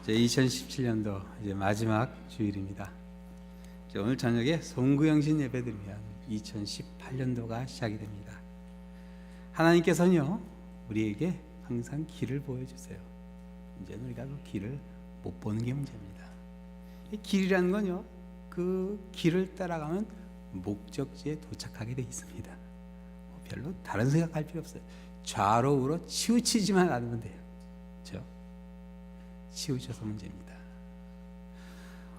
이제 2017년도 이제 마지막 주일입니다. 이제 오늘 저녁에 송구영신 예배드리면 2018년도가 시작이 됩니다. 하나님께서는요, 우리에게 항상 길을 보여주세요. 이제는 우리가 그 길을 못 보는 게 문제입니다. 이 길이라는 건요, 그 길을 따라가면 목적지에 도착하게 되어 있습니다. 별로 다른 생각할 필요 없어요. 좌로 우로 치우치지만 않으면 돼요. 그렇죠? 치우쳐서 문제입니다.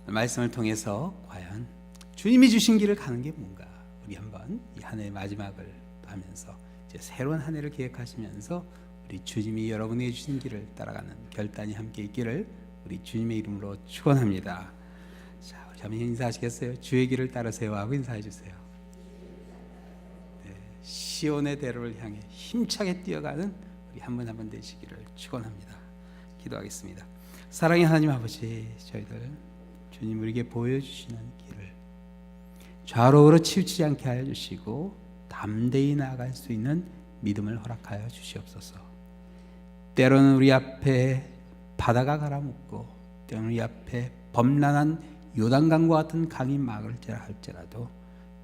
말씀을 통해서 과연 주님이 주신 길을 가는 게 뭔가, 우리 한번 이 한 해의 마지막을 하면서 이제 새로운 한 해를 계획하시면서 우리 주님이 여러분에게 주신 길을 따라가는 결단이 함께 있기를 우리 주님의 이름으로 축원합니다. 자, 우리 한번 인사하시겠어요? 주의 길을 따르세요 하고 인사해 주세요. 네, 시온의 대로를 향해 힘차게 뛰어가는 우리 한 분 한 분 되시기를 축원합니다. 기도하겠습니다. 사랑의 하나님 아버지, 저희들 주님 우리에게 보여주시는 길을 좌로우로 치우치지 않게 하여 주시고 담대히 나아갈 수 있는 믿음을 허락하여 주시옵소서. 때로는 우리 앞에 바다가 가라앉고 때로는 우리 앞에 범람한 요단강과 같은 강이 막을 할지라도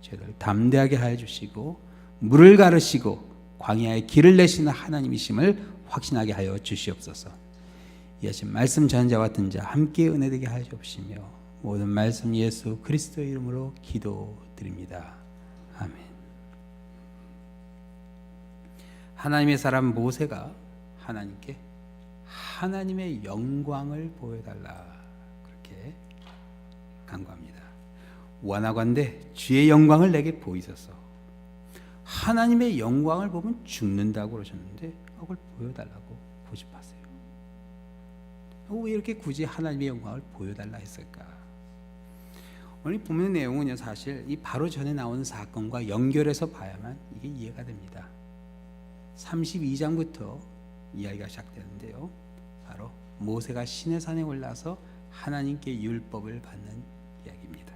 저희들 담대하게 하여 주시고 물을 가르시고 광야의 길을 내시는 하나님이심을 확신하게 하여 주시옵소서. 이 아침 말씀 전자와 듣는 자 함께 은혜되게 하여 주시며 모든 말씀 예수 그리스도의 이름으로 기도드립니다. 아멘. 하나님의 사람 모세가 하나님께 하나님의 영광을 보여달라 그렇게 간구합니다. 원하건대 주의 영광을 내게 보이소서. 하나님의 영광을 보면 죽는다고 그러셨는데 그걸 보여달라고 고집하세요. 왜 이렇게 굳이 하나님의 영광을 보여달라 했을까? 오늘 본문의 내용은요, 사실 이 바로 전에 나오는 사건과 연결해서 봐야만 이게 이해가 됩니다. 32장부터 이야기가 시작되는데요, 바로 모세가 시내산에 올라서 하나님께 율법을 받는 이야기입니다.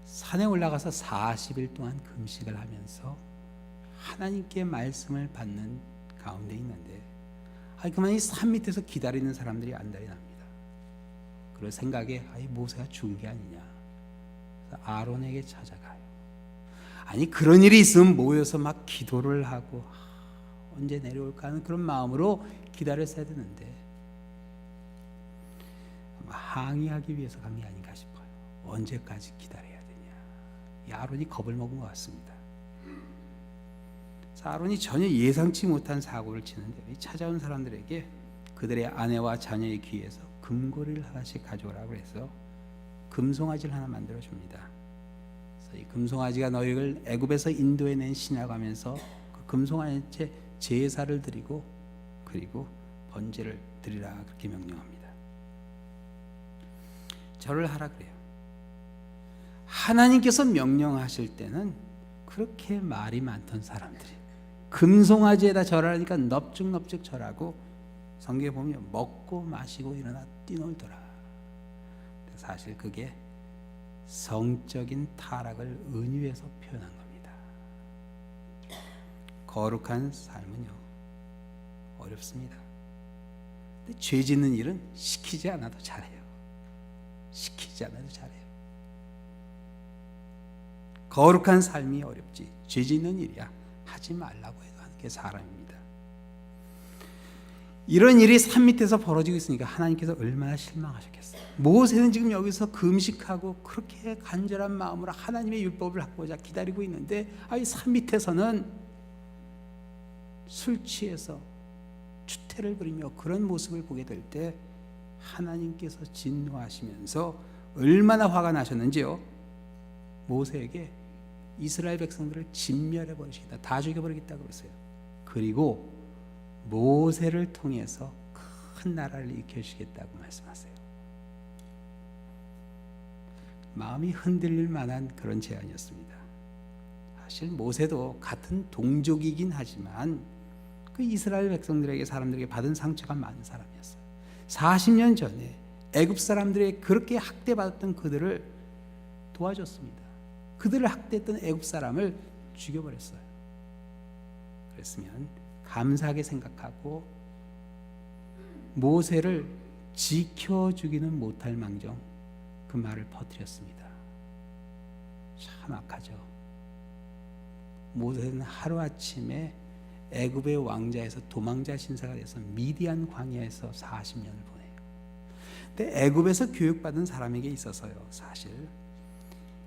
산에 올라가서 40일 동안 금식을 하면서 하나님께 말씀을 받는 가운데 있는데, 그만 이 산 밑에서 기다리는 사람들이 안달이 납니다. 그럴 생각에 모세가 죽은 게 아니냐. 그래서 아론에게 찾아가요. 아니 그런 일이 있으면 모여서 막 기도를 하고 언제 내려올까 하는 그런 마음으로 기다렸어야 되는데 항의하기 위해서 간 게 아닌가 싶어요. 언제까지 기다려야 되냐. 이 아론이 겁을 먹은 것 같습니다. 아론이 전혀 예상치 못한 사고를 치는데 찾아온 사람들에게 그들의 아내와 자녀의 귀에서 금고리를 하나씩 가져오라고 해서 금송아지를 하나 만들어 줍니다. 그래서 이 금송아지가 너희를 애굽에서 인도해낸 신이라고 하면서 그 금송아지한테 제사를 드리고 그리고 번제를 드리라 그렇게 명령합니다. 절을 하라 그래요. 하나님께서 명령하실 때는 그렇게 말이 많던 사람들이 금송아지에다 절하니까 넙죽넙죽 절하고 성경에 보면 먹고 마시고 일어나 뛰놀더라. 사실 그게 성적인 타락을 은유해서 표현한 겁니다. 거룩한 삶은요, 어렵습니다. 근데 죄 짓는 일은 시키지 않아도 잘해요. 시키지 않아도 잘해요. 거룩한 삶이 어렵지 죄 짓는 일이야 하지 말라고 해도 하는 게 사람입니다. 이런 일이 산 밑에서 벌어지고 있으니까 하나님께서 얼마나 실망하셨겠어요. 모세는 지금 여기서 금식하고 그렇게 간절한 마음으로 하나님의 율법을 받고자 기다리고 있는데 이 산 밑에서는 술 취해서 추태를 부리며 그런 모습을 보게 될 때 하나님께서 진노하시면서 얼마나 화가 나셨는지요. 모세에게 이스라엘 백성들을 진멸해 버리시겠다, 다 죽여버리겠다고 그랬어요. 그리고 모세를 통해서 큰 나라를 일으켜주시겠다고 말씀하세요. 마음이 흔들릴 만한 그런 제안이었습니다. 사실 모세도 같은 동족이긴 하지만 그 이스라엘 백성들에게 사람들에게 받은 상처가 많은 사람이었어요. 40년 전에 애굽 사람들에게 그렇게 학대받았던 그들을 도와줬습니다. 그들을 학대했던 애굽 사람을 죽여버렸어요. 그랬으면 감사하게 생각하고 모세를 지켜주기는 못할 망정 그 말을 퍼뜨렸습니다. 참 악하죠. 모세는 하루아침에 애굽의 왕자에서 도망자 신사가 돼서 미디안 광야에서 40년을 보내요. 근데 애굽에서 교육받은 사람에게 있어서요, 사실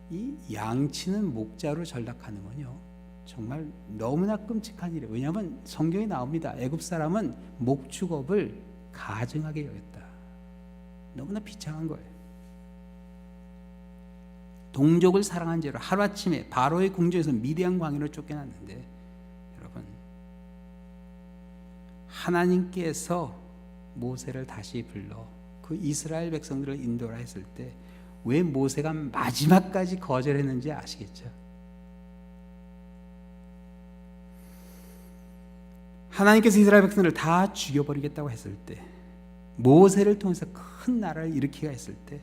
이 양치는 목자로 전락하는 건요 정말 너무나 끔찍한 일이에요. 왜냐하면 성경에 나옵니다. 애굽 사람은 목축업을 가증하게 여겼다. 너무나 비참한 거예요. 동족을 사랑한 죄로 하루아침에 바로의 궁전에서 미디안 광야로 쫓겨났는데, 여러분, 하나님께서 모세를 다시 불러 그 이스라엘 백성들을 인도라 했을 때 왜 모세가 마지막까지 거절했는지 아시겠죠? 하나님께서 이스라엘 백성들을 다 죽여버리겠다고 했을 때, 모세를 통해서 큰 나라를 일으키가 했을 때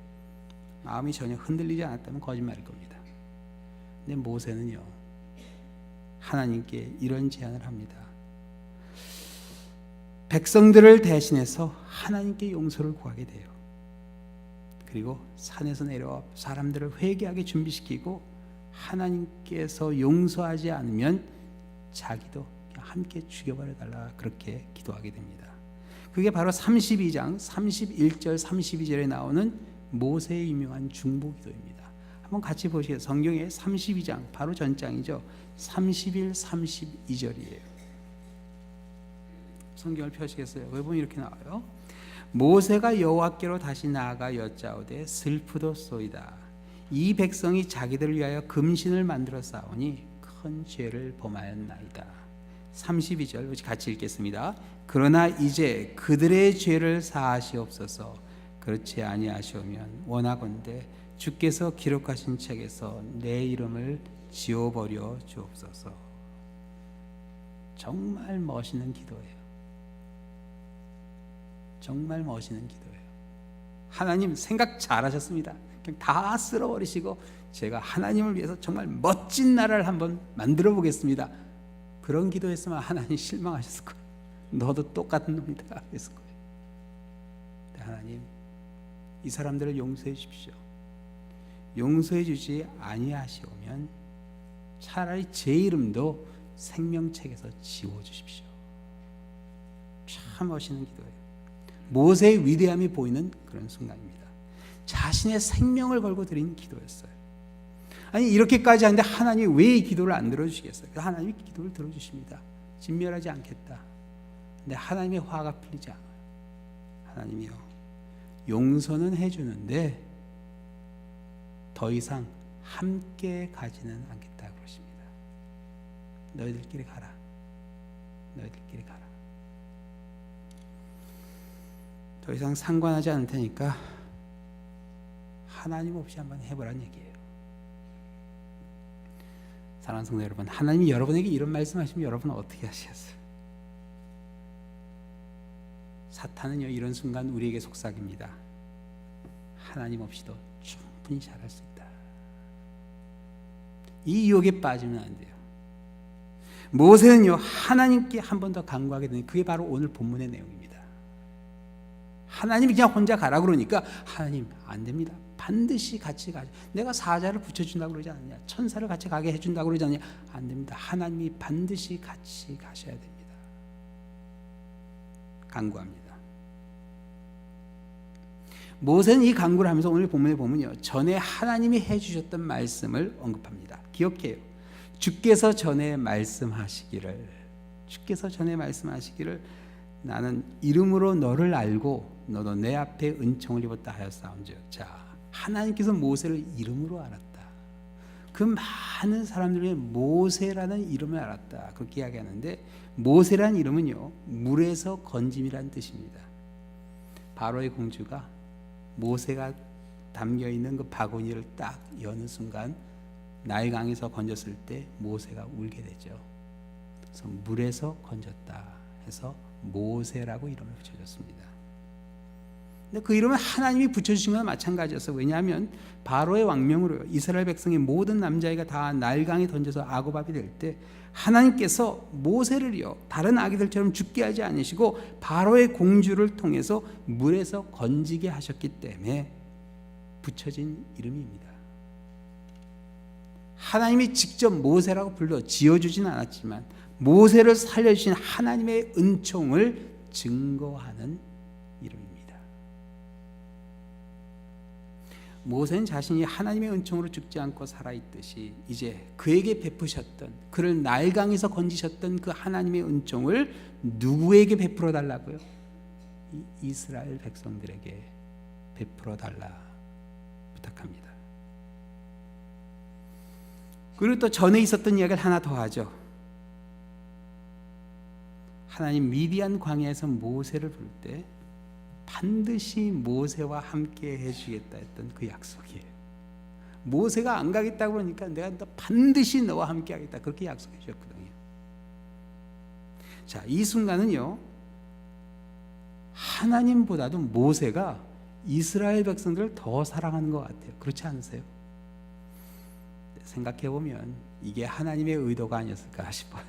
마음이 전혀 흔들리지 않았다면 거짓말일 겁니다. 근데 모세는요, 하나님께 이런 제안을 합니다. 백성들을 대신해서 하나님께 용서를 구하게 돼요. 그리고 산에서 내려와 사람들을 회개하게 준비시키고 하나님께서 용서하지 않으면 자기도 함께 죽여버려달라 그렇게 기도하게 됩니다. 그게 바로 32장 31절 32절에 나오는 모세의 유명한 중보기도입니다. 한번 같이 보시겠어요? 성경의 32장 바로 전장이죠. 31, 32절이에요. 성경을 펴시겠어요? 거기 보면 이렇게 나와요. 모세가 여호와께로 다시 나아가 여짜오되 슬프도소이다. 이 백성이 자기들을 위하여 금신을 만들어 싸우니 큰 죄를 범하였나이다. 32절 같이 읽겠습니다. 그러나 이제 그들의 죄를 사하시옵소서. 그렇지 아니하시오면 원하건대 주께서 기록하신 책에서 내 이름을 지워버려 주옵소서. 정말 멋있는 기도예요. 정말 멋있는 기도예요. 하나님 생각 잘하셨습니다. 그냥 다 쓸어버리시고 제가 하나님을 위해서 정말 멋진 나라를 한번 만들어 보겠습니다. 그런 기도했으면 하나님 실망하셨을 거예요. 너도 똑같은 놈이다 했을 거예요. 근데 하나님, 이 사람들을 용서해 주십시오. 용서해 주지 아니하시오면 차라리 제 이름도 생명책에서 지워주십시오. 참 멋있는 기도예요. 모세의 위대함이 보이는 그런 순간입니다. 자신의 생명을 걸고 드린 기도였어요. 아니 이렇게까지 하는데 하나님이 왜 이 기도를 안 들어주시겠어요? 하나님이 기도를 들어주십니다. 진멸하지 않겠다. 근데 하나님의 화가 풀리지 않아요. 하나님이요, 용서는 해주는데 더 이상 함께 가지는 않겠다 그러십니다. 너희들끼리 가라. 너희들끼리 가라. 더 이상 상관하지 않을 테니까 하나님 없이 한번 해보라는 얘기예요. 사랑하는 성도 여러분, 하나님이 여러분에게 이런 말씀하시면 여러분은 어떻게 하시겠어요? 사탄은요, 이런 순간 우리에게 속삭입니다. 하나님 없이도 충분히 잘할 수 있다. 이 유혹에 빠지면 안 돼요. 모세는요, 하나님께 한 번 더 간구하게 되는, 그게 바로 오늘 본문의 내용입니다. 하나님이 그냥 혼자 가라 그러니까 하나님 안 됩니다. 반드시 같이 가자. 내가 사자를 붙여준다고 그러지 않느냐, 천사를 같이 가게 해준다고 그러지 않느냐. 안 됩니다. 하나님이 반드시 같이 가셔야 됩니다. 간구합니다. 모세는 이 간구를 하면서 오늘 본문에 보면요, 전에 하나님이 해주셨던 말씀을 언급합니다. 기억해요. 주께서 전에 말씀하시기를, 나는 이름으로 너를 알고 너도 내 앞에 은총을 입었다 하였사온즉. 자, 하나님께서 모세를 이름으로 알았다. 그 많은 사람들 중에 모세라는 이름을 알았다. 그렇게 이야기하는데, 모세라는 이름은요, 물에서 건짐이라는 뜻입니다. 바로의 공주가 모세가 담겨있는 그 바구니를 딱 여는 순간 나일강에서 건졌을 때 모세가 울게 되죠. 그래서 물에서 건졌다 해서 모세라고 이름을 붙여줬습니다. 근데 그 이름은 하나님이 붙여주신 거나 마찬가지였어요. 왜냐하면 바로의 왕명으로 이스라엘 백성의 모든 남자아이가 다 나일강에 던져서 아고밥이 될 때 하나님께서 모세를요 다른 아기들처럼 죽게 하지 않으시고 바로의 공주를 통해서 물에서 건지게 하셨기 때문에 붙여진 이름입니다. 하나님이 직접 모세라고 불러 지어주진 않았지만 모세를 살려주신 하나님의 은총을 증거하는 이름입니다. 모세는 자신이 하나님의 은총으로 죽지 않고 살아있듯이 이제 그에게 베푸셨던, 그를 나일강에서 건지셨던 그 하나님의 은총을 누구에게 베풀어 달라고요? 이스라엘 백성들에게 베풀어 달라 부탁합니다. 그리고 또 전에 있었던 이야기를 하나 더 하죠. 하나님 미디안 광야에서 모세를 부를 때 반드시 모세와 함께 해주겠다 했던 그 약속이에요. 모세가 안 가겠다고 그러니까 내가 반드시 너와 함께 하겠다 그렇게 약속해 주셨거든요. 자, 이 순간은요 하나님보다도 모세가 이스라엘 백성들을 더 사랑하는 것 같아요. 그렇지 않으세요? 생각해보면 이게 하나님의 의도가 아니었을까 싶어요.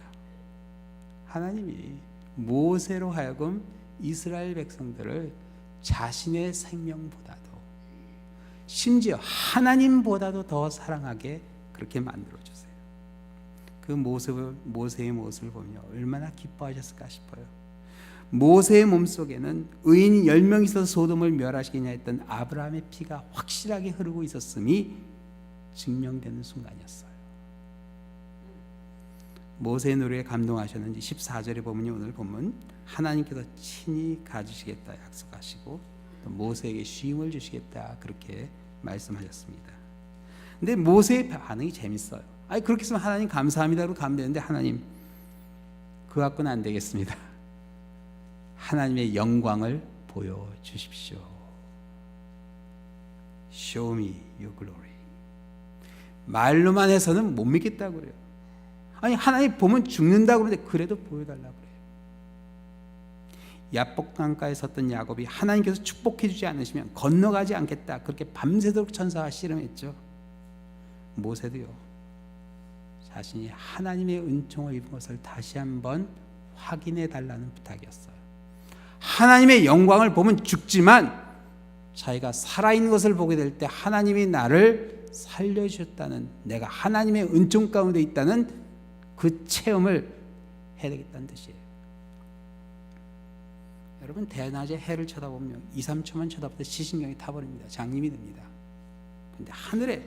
하나님이 모세로 하여금 이스라엘 백성들을 자신의 생명보다도 심지어 하나님보다도 더 사랑하게 그렇게 만들어주세요. 그 모세의 모습을 보며 얼마나 기뻐하셨을까 싶어요. 모세의 몸속에는 의인 10명 있어서 소돔을 멸하시겠냐 했던 아브라함의 피가 확실하게 흐르고 있었음이 증명되는 순간이었어요. 모세의 노래에 감동하셨는지 14절에 보면 오늘 보면 하나님께서 친히 가주시겠다 약속하시고 또 모세에게 쉼을 주시겠다 그렇게 말씀하셨습니다. 근데 모세의 반응이 재밌어요. 아니 그렇게 했으면 하나님 감사합니다로 가면 되는데 하나님 그거 갖고는 안 되겠습니다. 하나님의 영광을 보여주십시오. Show me your glory. 말로만 해서는 못 믿겠다고 그래요. 아니 하나님 보면 죽는다고 그러는데 그래도 보여달라고 그래요. 야복강가에 섰던 야곱이 하나님께서 축복해 주지 않으시면 건너가지 않겠다 그렇게 밤새도록 천사와 씨름했죠. 모세도요 자신이 하나님의 은총을 입은 것을 다시 한번 확인해 달라는 부탁이었어요. 하나님의 영광을 보면 죽지만 자기가 살아있는 것을 보게 될 때 하나님이 나를 살려주셨다는, 내가 하나님의 은총 가운데 있다는 그 체험을 해야 되겠다는 뜻이에요. 여러분 대낮에 해를 쳐다보면 2, 3초만 쳐다보다 시신경이 타버립니다. 장님이 됩니다. 그런데 하늘에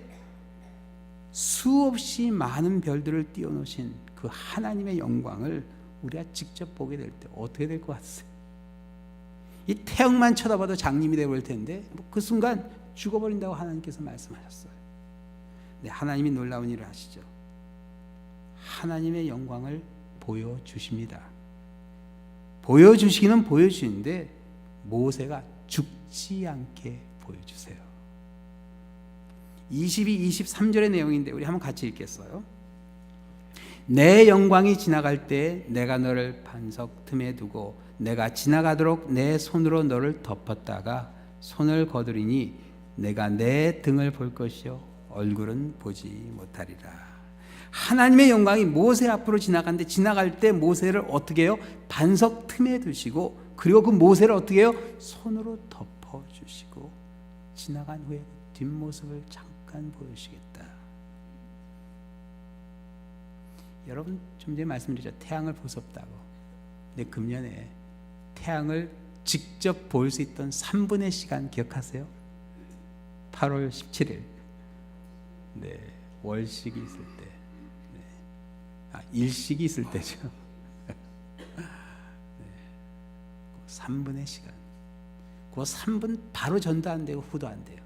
수없이 많은 별들을 띄워놓으신 그 하나님의 영광을 우리가 직접 보게 될 때 어떻게 될 것 같으세요? 이 태양만 쳐다봐도 장님이 되어버릴 텐데 그 순간 죽어버린다고 하나님께서 말씀하셨어요. 네, 하나님이 놀라운 일을 하시죠. 하나님의 영광을 보여주십니다. 보여주시기는 보여주시는데 모세가 죽지 않게 보여주세요. 22, 23절의 내용인데 우리 한번 같이 읽겠어요. 내 영광이 지나갈 때 내가 너를 반석 틈에 두고 내가 지나가도록 내 손으로 너를 덮었다가 손을 거두리니 내가 내 등을 볼 것이요 얼굴은 보지 못하리라. 하나님의 영광이 모세 앞으로 지나가는데 지나갈 때 모세를 어떻게 해요? 반석 틈에 두시고 그리고 그 모세를 어떻게 해요? 손으로 덮어주시고 지나간 후에 뒷모습을 잠깐 보여주시겠다. 여러분 좀 전에 말씀드렸죠. 태양을 볼 수 없다고. 근데 금년에 태양을 직접 볼 수 있던 3분의 시간 기억하세요? 8월 17일 네, 월식이 있을 때 일식이 있을 때죠. 네. 3분의 시간. 그 3분 바로 전도 안 되고 후도 안 돼요.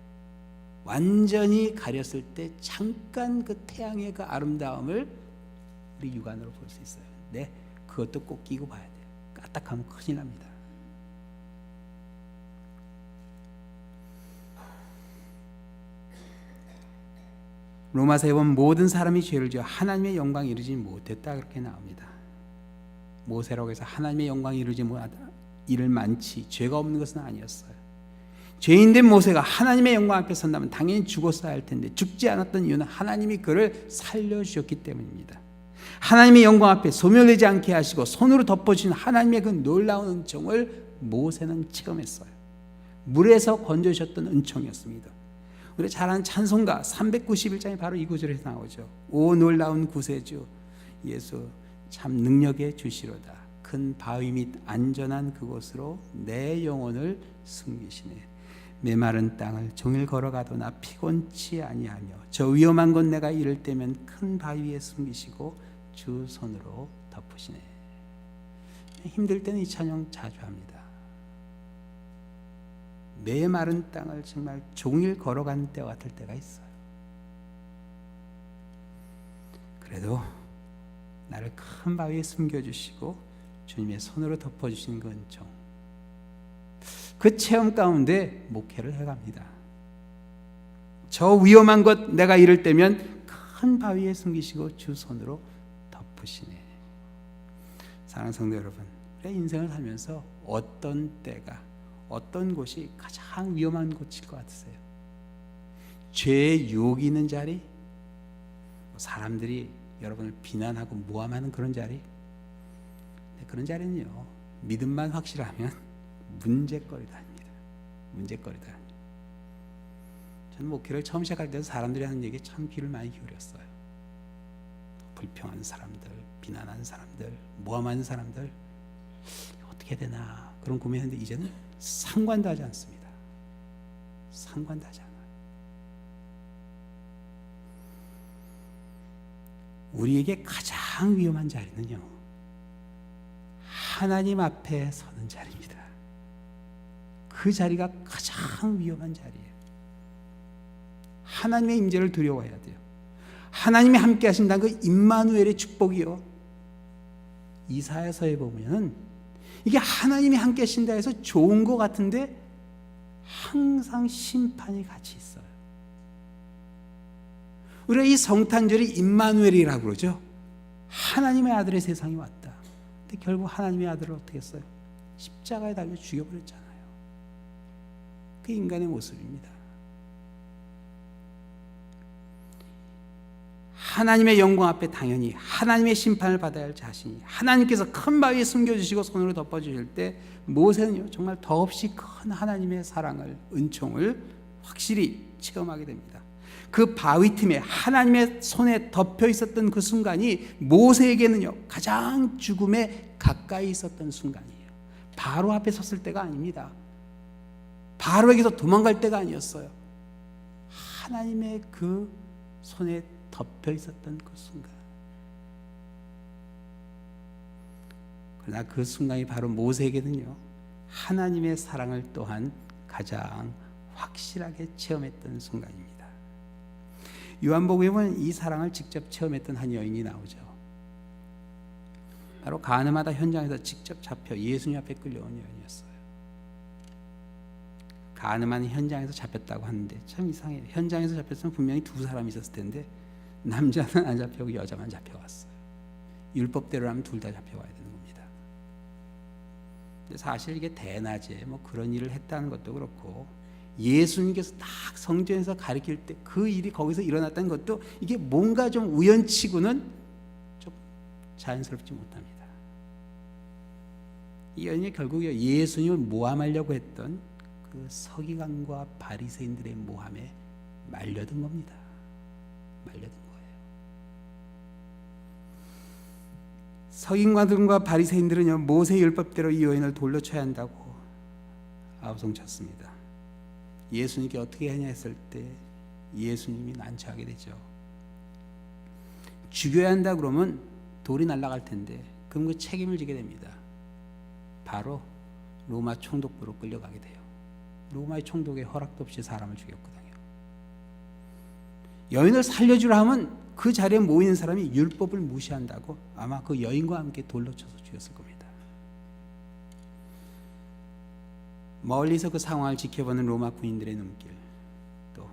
완전히 가렸을 때 잠깐 그 태양의 그 아름다움을 우리 육안으로 볼 수 있어요. 네, 그것도 꼭 끼고 봐야 돼요. 까딱하면 큰일 납니다. 로마서에 보면 모든 사람이 죄를 지어 하나님의 영광에 이르지 못했다 그렇게 나옵니다. 모세라고 해서 하나님의 영광에 이르지 못하다 이를 많지 죄가 없는 것은 아니었어요. 죄인된 모세가 하나님의 영광 앞에 선다면 당연히 죽었어야 할 텐데 죽지 않았던 이유는 하나님이 그를 살려주셨기 때문입니다. 하나님의 영광 앞에 소멸되지 않게 하시고 손으로 덮어주신 하나님의 그 놀라운 은총을 모세는 체험했어요. 물에서 건져주셨던 은총이었습니다. 우리 잘 아는 찬송가 391장이 바로 이 구절에서 나오죠. 오 놀라운 구세주 예수 참 능력의 주시로다. 큰 바위 및 안전한 그곳으로 내 영혼을 숨기시네. 메마른 땅을 종일 걸어가도나 피곤치 아니하며 저 위험한 곳 내가 이를 때면 큰 바위에 숨기시고 주 손으로 덮으시네. 힘들 때는 이 찬양 자주 합니다. 메마른 땅을 정말 종일 걸어가는 때와 같을 때가 있어요. 그래도 나를 큰 바위에 숨겨주시고 주님의 손으로 덮어주시는 그 은총, 그 체험 가운데 목회를 해갑니다. 저 위험한 것 내가 이를 때면 큰 바위에 숨기시고 주 손으로 덮으시네. 사랑하는 성도 여러분, 우리의 인생을 살면서 어떤 때가 어떤 곳이 가장 위험한 곳일 것 같으세요? 죄의 유혹이 있는 자리? 사람들이 여러분을 비난하고 모함하는 그런 자리? 그런 자리는요, 믿음만 확실하면 문제거리다 아닙니다. 문제거리다. 저는 목회를 처음 시작할 때도 사람들이 하는 얘기에 참 귀를 많이 기울였어요. 불평하는 사람들, 비난하는 사람들, 모함하는 사람들 어떻게 되나 그런 고민했는데 이제는 상관도 하지 않습니다. 상관도 하지 않아요. 우리에게 가장 위험한 자리는요, 하나님 앞에 서는 자리입니다. 그 자리가 가장 위험한 자리예요. 하나님의 임재를 두려워해야 돼요. 하나님이 함께 하신다는 그 임마누엘의 축복이요, 이사야서에 보면 이게 하나님이 함께 하신다 해서 좋은 것 같은데 항상 심판이 같이 있어요. 우리가 이 성탄절이 임마누엘이라고 그러죠. 하나님의 아들의 세상이 왔다. 근데 결국 하나님의 아들을 어떻게 했어요? 십자가에 달려 죽여버렸잖아요. 그 인간의 모습입니다. 하나님의 영광 앞에 당연히 하나님의 심판을 받아야 할 자신이, 하나님께서 큰 바위에 숨겨주시고 손으로 덮어주실 때 모세는요, 정말 더없이 큰 하나님의 사랑을, 은총을 확실히 체험하게 됩니다. 그 바위 틈에 하나님의 손에 덮여 있었던 그 순간이 모세에게는요, 가장 죽음에 가까이 있었던 순간이에요. 바로 앞에 섰을 때가 아닙니다. 바로에게서 도망갈 때가 아니었어요. 하나님의 그 손에 덮여 있었던 그 순간. 그러나 그 순간이 바로 모세에게는요, 하나님의 사랑을 또한 가장 확실하게 체험했던 순간입니다. 요한복음에 보면 이 사랑을 직접 체험했던 한 여인이 나오죠. 바로 가늠하다 현장에서 직접 잡혀 예수님 앞에 끌려온 여인이었어요. 가늠하는 현장에서 잡혔다고 하는데 참 이상해요. 현장에서 잡혔으면 분명히 두 사람이 있었을 텐데 남자는 안 잡혀고 여자만 잡혀왔어요. 율법대로라면 둘 다 잡혀와야 되는 겁니다. 근데 사실 이게 대낮에 뭐 그런 일을 했다는 것도 그렇고, 예수님께서 딱 성전에서 가르칠 때 그 일이 거기서 일어났다는 것도 이게 뭔가 좀 우연치고는 좀 자연스럽지 못합니다. 이 여인이 결국 예수님을 모함하려고 했던 그 서기관과 바리새인들의 모함에 말려든 겁니다. 말려든 거예요. 서기관들과 바리새인들은요, 모세 율법대로 이 여인을 돌로 쳐야 한다고 아우성쳤습니다. 예수님께 어떻게 하냐 했을 때 예수님이 난처하게 되죠. 죽여야 한다 그러면 돌이 날아갈 텐데 그럼 그 책임을 지게 됩니다. 바로 로마 총독부로 끌려가게 돼요. 로마의 총독의 허락도 없이 사람을 죽였거든요. 여인을 살려주라 하면 그 자리에 모이는 사람이 율법을 무시한다고 아마 그 여인과 함께 돌로 쳐서 죽였을 겁니다. 멀리서 그 상황을 지켜보는 로마 군인들의 눈길, 또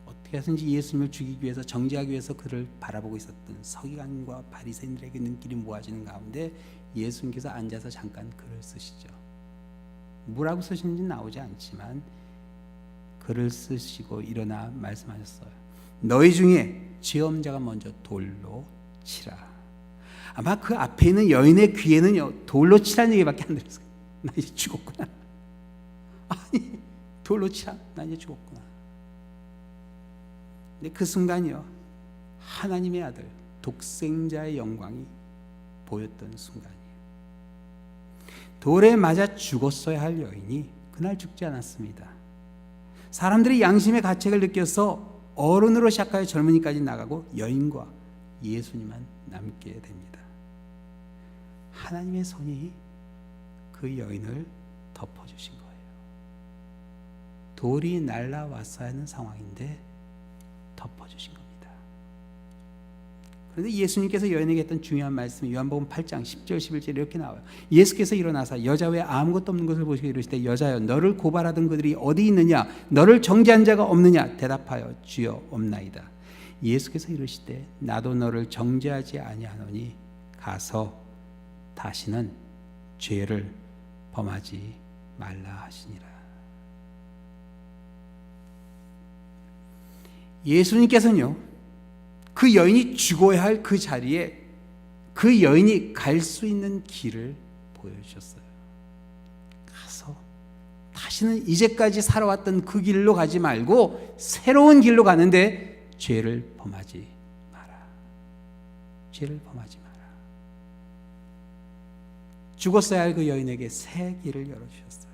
어떻게 해서든지 예수님을 죽이기 위해서, 정죄하기 위해서 그를 바라보고 있었던 서기관과 바리새인들에게 눈길이 모아지는 가운데 예수님께서 앉아서 잠깐 글을 쓰시죠. 뭐라고 쓰시는지 나오지 않지만 글을 쓰시고 일어나 말씀하셨어요. 너희 중에 죄 없는 자가 먼저 돌로 치라. 아마 그 앞에 있는 여인의 귀에는요, 돌로 치라는 얘기밖에 안 들었어요. 나 이제 죽었구나. 아니, 돌로 치라. 나 이제 죽었구나. 근데 그 순간이요, 하나님의 아들 독생자의 영광이 보였던 순간이에요. 돌에 맞아 죽었어야 할 여인이 그날 죽지 않았습니다. 사람들이 양심의 가책을 느껴서 어른으로 시작하여 젊은이까지 나가고 여인과 예수님만 남게 됩니다. 하나님의 손이 그 여인을 덮어주신 거예요. 돌이 날라왔어야 하는 상황인데 덮어주신 겁니다. 그런데 예수님께서 여인에게 했던 중요한 말씀이 요한복음 8장 10절 11절에 이렇게 나와요. 예수께서 일어나사 여자 외에 아무것도 없는 것을 보시고 이르시되 여자여 너를 고발하던 그들이 어디 있느냐 너를 정죄한 자가 없느냐 대답하여 주여 없나이다. 예수께서 이르시되 나도 너를 정죄하지 아니하노니 가서 다시는 죄를 범하지 말라 하시니라. 예수님께서는요, 그 여인이 죽어야 할 그 자리에 그 여인이 갈 수 있는 길을 보여주셨어요. 가서 다시는 이제까지 살아왔던 그 길로 가지 말고 새로운 길로 가는데 죄를 범하지 마라. 죄를 범하지 마라. 죽었어야 할 그 여인에게 새 길을 열어주셨어요.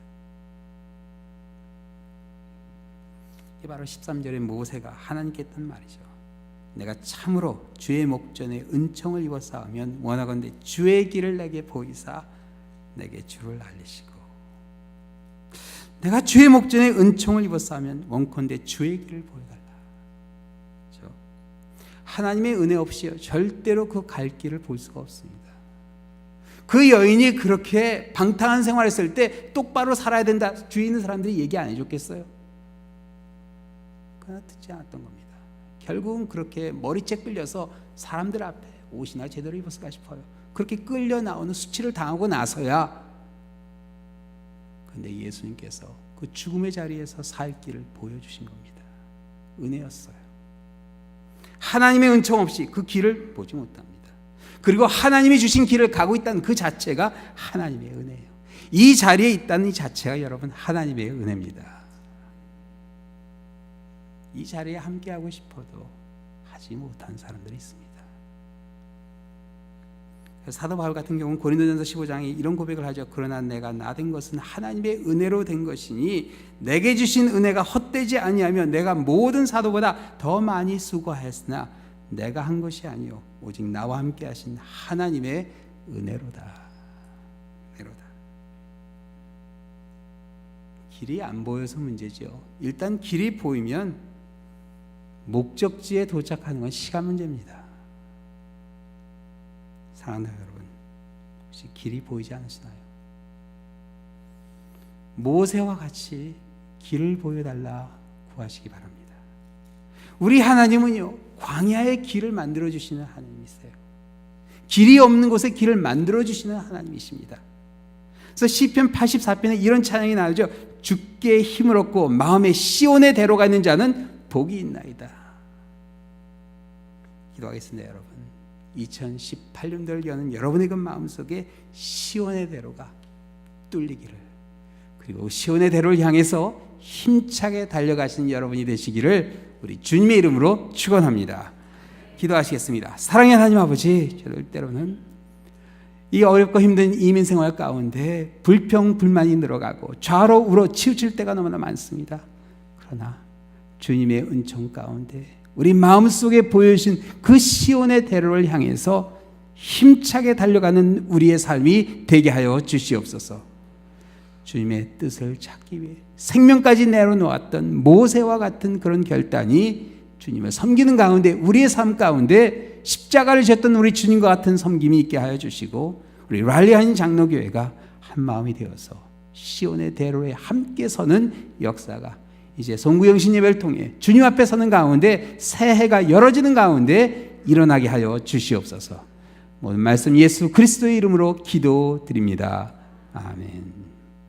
이게 바로 13절의 모세가 하나님께 했던 말이죠. 내가 참으로 주의 목전에 은총을 입어 싸우면 원하건대 주의 길을 내게 보이사 내게 주를 알리시고, 내가 주의 목전에 은총을 입어 싸우면 원컨대 주의 길을 보여달라. 그렇죠? 하나님의 은혜 없이요 절대로 그 갈 길을 볼 수가 없습니다. 그 여인이 그렇게 방탕한 생활했을 때 똑바로 살아야 된다 주위에 있는 사람들이 얘기 안 해줬겠어요? 그러나 듣지 않았던 겁니다. 결국은 그렇게 머리채 끌려서 사람들 앞에 옷이나 제대로 입었을까 싶어요. 그렇게 끌려 나오는 수치를 당하고 나서야, 그런데 예수님께서 그 죽음의 자리에서 살 길을 보여주신 겁니다. 은혜였어요. 하나님의 은총 없이 그 길을 보지 못합니다. 그리고 하나님이 주신 길을 가고 있다는 그 자체가 하나님의 은혜예요. 이 자리에 있다는 이 자체가 여러분 하나님의 은혜입니다. 이 자리에 함께하고 싶어도 하지 못한 사람들이 있습니다. 사도 바울 같은 경우는 고린도전서 15장에 이런 고백을 하죠. 그러나 내가 나 된 것은 하나님의 은혜로 된 것이니 내게 주신 은혜가 헛되지 아니하며 내가 모든 사도보다 더 많이 수고하였으나 내가 한 것이 아니요 오직 나와 함께 하신 하나님의 은혜로다. 은혜로다. 길이 안 보여서 문제죠. 일단 길이 보이면 목적지에 도착하는 건 시간 문제입니다. 사랑하는 여러분, 혹시 길이 보이지 않으시나요? 모세와 같이 길을 보여달라 구하시기 바랍니다. 우리 하나님은요, 광야의 길을 만들어주시는 하나님이세요. 길이 없는 곳에 길을 만들어주시는 하나님이십니다. 그래서 시편 84편에 이런 찬양이 나오죠. 주께 힘을 얻고 마음에 시온의 대로가 있는 자는 복이 있나이다. 기도하겠습니다. 여러분, 2018년도를 여는 여러분의 그 마음속에 시온의 대로가 뚫리기를, 그리고 시온의 대로를 향해서 힘차게 달려가시는 여러분이 되시기를 우리 주님의 이름으로 축원합니다. 기도하시겠습니다. 사랑의 하나님 아버지, 저를 때로는 이 어렵고 힘든 이민 생활 가운데 불평 불만이 늘어가고 좌로 우로 치우칠 때가 너무나 많습니다. 그러나 주님의 은총 가운데 우리 마음속에 보여주신 그 시온의 대로를 향해서 힘차게 달려가는 우리의 삶이 되게 하여 주시옵소서. 주님의 뜻을 찾기 위해 생명까지 내려놓았던 모세와 같은 그런 결단이 주님을 섬기는 가운데, 우리의 삶 가운데 십자가를 졌던 우리 주님과 같은 섬김이 있게 하여 주시고, 우리 랄리한 장로교회가 한 마음이 되어서 시온의 대로에 함께 서는 역사가 이제 송구영신 예배를 통해 주님 앞에 서는 가운데 새해가 열어지는 가운데 일어나게 하여 주시옵소서. 모든 말씀 예수 그리스도의 이름으로 기도드립니다. 아멘.